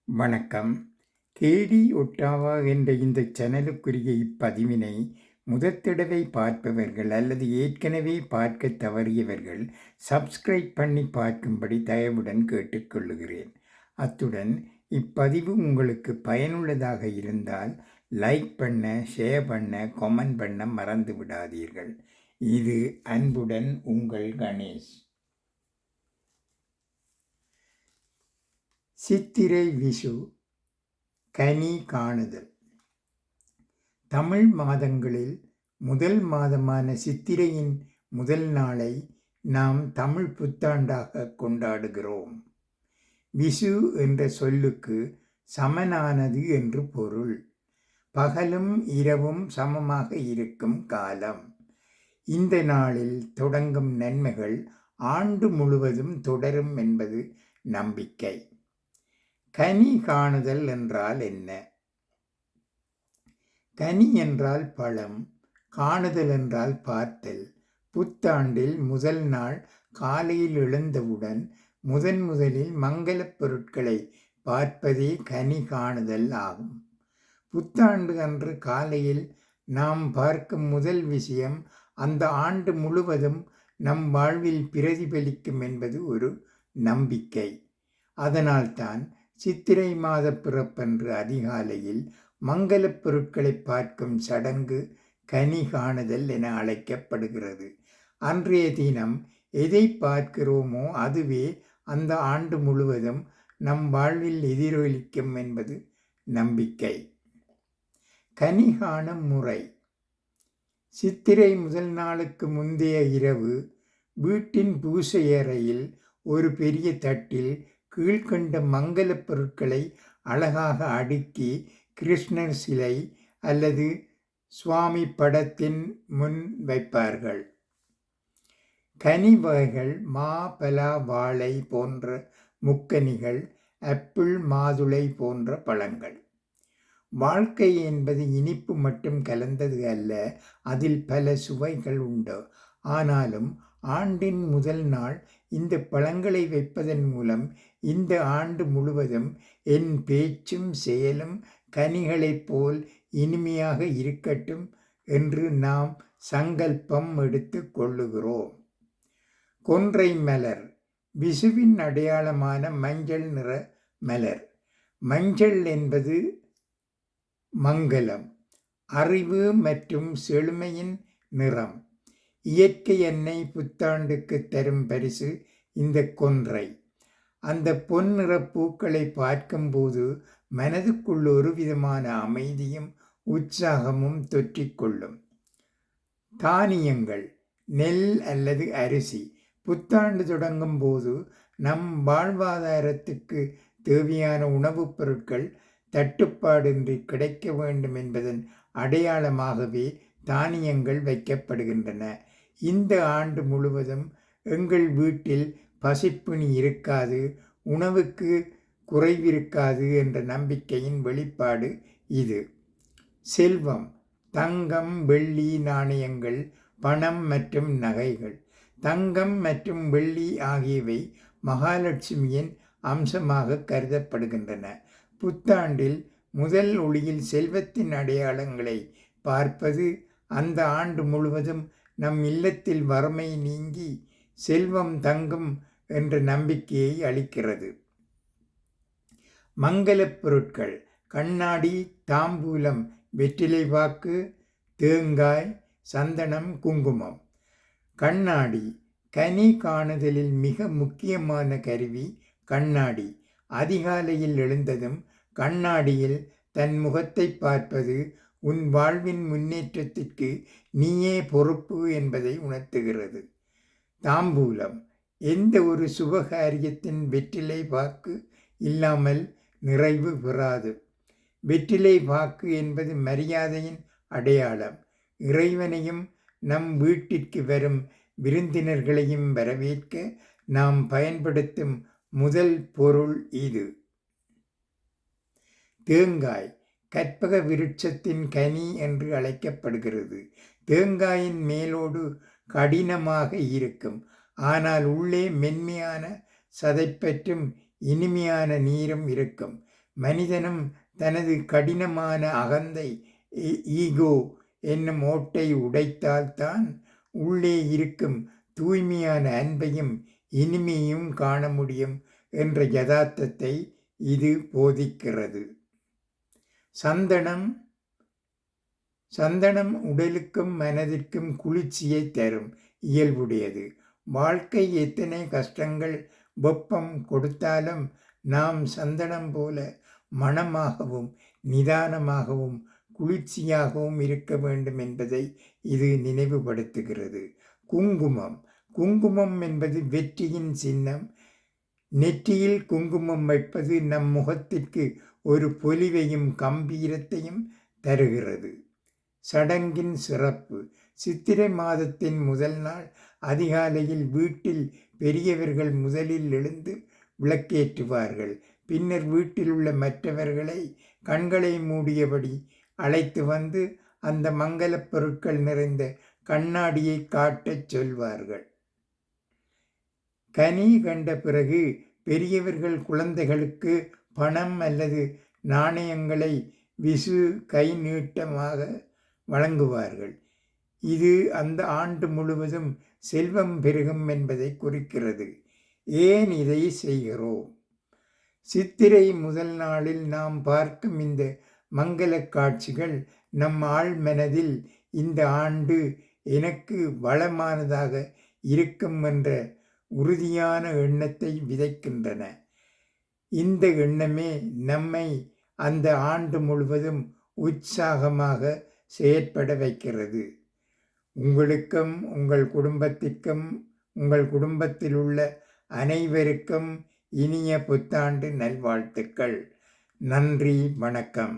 வணக்கம். கேடி ஒட்டாவா என்ற இந்த சேனலுக்குரிய இப்பதிவினை முதற்தடவை பார்ப்பவர்கள் அல்லது ஏற்கனவே பார்க்க தவறியவர்கள் சப்ஸ்கிரைப் பண்ணி பார்க்கும்படி தயவுடன் கேட்டுக்கொள்ளுகிறேன். அத்துடன் இப்பதிவு உங்களுக்கு பயனுள்ளதாக இருந்தால் லைக் பண்ண, ஷேர் பண்ண, கமெண்ட் பண்ண மறந்து விடாதீர்கள். இது அன்புடன் உங்கள் கணேஷ். சித்திரை விஷு கனி காணுதல். தமிழ் மாதங்களில் முதல் மாதமான சித்திரையின் முதல் நாளை நாம் தமிழ் புத்தாண்டாக கொண்டாடுகிறோம். விஷு என்ற சொல்லுக்கு சமனானது என்று பொருள். பகலும் இரவும் சமமாக இருக்கும் காலம். இந்த நாளில் தொடங்கும் நன்மைகள் ஆண்டு முழுவதும் தொடரும் என்பது நம்பிக்கை. கனி காணுதல் என்றால் என்ன? கனி என்றால் பழம், காணுதல் என்றால் பார்த்தல். புத்தாண்டில் முதல் நாள் காலையில் எழுந்தவுடன் முதலில் மங்களப் பொருட்களை பார்ப்பதே கனி காணுதல் ஆகும். புத்தாண்டு அன்று காலையில் நாம் பார்க்கும் முதல் விஷயம் அந்த ஆண்டு முழுவதும் நம் வாழ்வில் பிரதிபலிக்கும் என்பது ஒரு நம்பிக்கை. அதனால்தான் சித்திரை மாத பிறப்பன்று அதிகாலையில் மங்களப் பொருட்களை பார்க்கும் சடங்கு கனி காணுதல் என அழைக்கப்படுகிறது. அன்றைய தினம் எதை பார்க்கிறோமோ அதுவே அந்த ஆண்டு முழுவதும் நம் வாழ்வில் எதிரொலிக்கும் என்பது நம்பிக்கை. கனி காணும் முறை. சித்திரை முதல் நாளுக்கு முந்தைய இரவு வீட்டின் பூசை அறையில் ஒரு பெரிய தட்டில் கீழ்கண்ட மங்களப் பொருட்களை அழகாக அடுக்கி கிருஷ்ணர் சிலை அல்லது சுவாமி படத்தின் முன் வைப்பார்கள். கனி வகைகள் மா, பலா, வாழை போன்ற முக்கனிகள், ஆப்பிள், மாதுளை போன்ற பழங்கள். வாழ்க்கை என்பது இனிப்பு மட்டும் கலந்தது அல்ல, அதில் பல சுவைகள் உண்டு. ஆனாலும் ஆண்டின் முதல் நாள் இந்த பழங்களை வைப்பதன் மூலம் இந்த ஆண்டு முழுவதும் என் பேச்சும் செயலும் கனிகளைப் போல் இனிமையாக இருக்கட்டும் என்று நாம் சங்கல்பம் எடுத்து கொள்ளுகிறோம். கொன்றை மலர் விஷுவின் அடையாளமான மஞ்சள் நிற மலர். மஞ்சள் என்பது மங்களம், அறிவு மற்றும் செழுமையின் நிறம். இயற்கை எண்ணெய் புத்தாண்டுக்கு தரும் பரிசு இந்த கொன்றை. அந்த பொன்னிற பூக்களை பார்க்கும்போது மனதுக்குள் ஒரு விதமான அமைதியும் உற்சாகமும் தொற்றிக்கொள்ளும். தானியங்கள் நெல் அல்லது அரிசி. புத்தாண்டு தொடங்கும் போது நம் வாழ்வாதாரத்துக்கு தேவையான உணவுப் பொருட்கள் தட்டுப்பாடின்றி கிடைக்க வேண்டும் என்பதன் அடையாளமாகவே தானியங்கள் வைக்கப்படுகின்றன. இந்த ஆண்டு முழுவதும் எங்கள் வீட்டில் பசிப்பிணி இருக்காது, உணவுக்கு குறைவிருக்காது என்ற நம்பிக்கையின் வெளிப்பாடு இது. செல்வம் தங்கம், வெள்ளி, நாணயங்கள், பணம் மற்றும் நகைகள். தங்கம் மற்றும் வெள்ளி ஆகியவை மகாலட்சுமியின் அம்சமாக கருதப்படுகின்றன. புத்தாண்டில் முதல் ஒளியில் செல்வத்தின் அடையாளங்களை பார்ப்பது அந்த ஆண்டு முழுவதும் நம் இல்லத்தில் வறுமை நீங்கி செல்வம் தங்கும் என்ற நம்பிக்கையை அளிக்கிறது. மங்களப் பொருட்கள் கண்ணாடி, தாம்பூலம், வெற்றிலை பாக்கு, தேங்காய், சந்தனம், குங்குமம். கண்ணாடி கனி காணுதலில் மிக முக்கியமான கருவி கண்ணாடி. அதிகாலையில் எழுந்ததும் கண்ணாடியில் தன் முகத்தை பார்ப்பது உன் வாழ்வின் முன்னேற்றத்திற்கு நீயே பொறுப்பு என்பதை உணர்த்துகிறது. தாம்பூலம் எந்த ஒரு சுபகாரியத்தின் வெற்றிலை பாக்கு இல்லாமல் நிறைவு பெறாது. வெற்றிலை பாக்கு என்பது மரியாதையின் அடையாளம். இறைவனையும் நம் வீட்டிற்கு வரும் விருந்தினர்களையும் வரவேற்க நாம் பயன்படுத்தும் முதல் பொருள் இது. தேங்காய் கற்பக விருட்சத்தின் கனி என்று அழைக்கப்படுகிறது. தேங்காயின் மேலோடு கடினமாக இருக்கும், ஆனால் உள்ளே மென்மையான சதைப்பற்றும் இனிமையான நீரும் இருக்கும். மனிதனும் தனது கடினமான அகந்தை ஈகோ என்னும் ஓட்டை உடைத்தால்தான் உள்ளே இருக்கும் தூய்மையான அன்பையும் இனிமையும் காண முடியும் என்ற யதார்த்தத்தை இது போதிக்கிறது. சந்தனம் உடலுக்கும் மனதிற்கும் குளிர்ச்சியை தரும் இயல்புடையது. வாழ்க்கை எத்தனை கஷ்டங்கள் வெப்பம் கொடுத்தாலும் நாம் சந்தனம் போல மணமாகவும் நிதானமாகவும் குளிர்ச்சியாகவும் இருக்க வேண்டும் என்பதை இது நினைவுபடுத்துகிறது. குங்குமம் என்பது வெற்றியின் சின்னம். நெற்றியில் குங்குமம் வைப்பது நம் முகத்திற்கு ஒரு பொலிவையும் கம்பீரத்தையும் தருகிறது. சடங்கின் சிறப்பு. சித்திரை மாதத்தின் முதல் நாள் அதிகாலையில் வீட்டில் பெரியவர்கள் முதலில் எழுந்து விளக்கேற்றுவார்கள். பின்னர் வீட்டில் உள்ள மற்றவர்களை கண்களை மூடியபடி அழைத்து வந்து அந்த மங்கலப் பொருட்கள் நிறைந்த கண்ணாடியை காட்டச் சொல்வார்கள். கனி கண்ட பிறகு பெரியவர்கள் குழந்தைகளுக்கு பணம் அல்லது நாணயங்களை விசு கை நீட்டமாக வழங்குவார்கள். இது அந்த ஆண்டு முழுவதும் செல்வம் பெருகும் என்பதை குறிக்கிறது. ஏன் இதை செய்கிறோம்? சித்திரை முதல் நாளில் நாம் பார்க்கும் இந்த மங்கள காட்சிகள் நம் ஆழ்மனதில் இந்த ஆண்டு எனக்கு வளமானதாக இருக்கும் என்ற உறுதியான எண்ணத்தை விதைக்கின்றன. இந்த எண்ணமே நம்மை அந்த ஆண்டு முழுவதும் உற்சாகமாக செயற்பட வைக்கிறது. உங்களுக்கும் உங்கள் குடும்பத்திற்கும் உங்கள் குடும்பத்தில் உள்ள அனைவருக்கும் இனிய புத்தாண்டு நல்வாழ்த்துக்கள். நன்றி, வணக்கம்.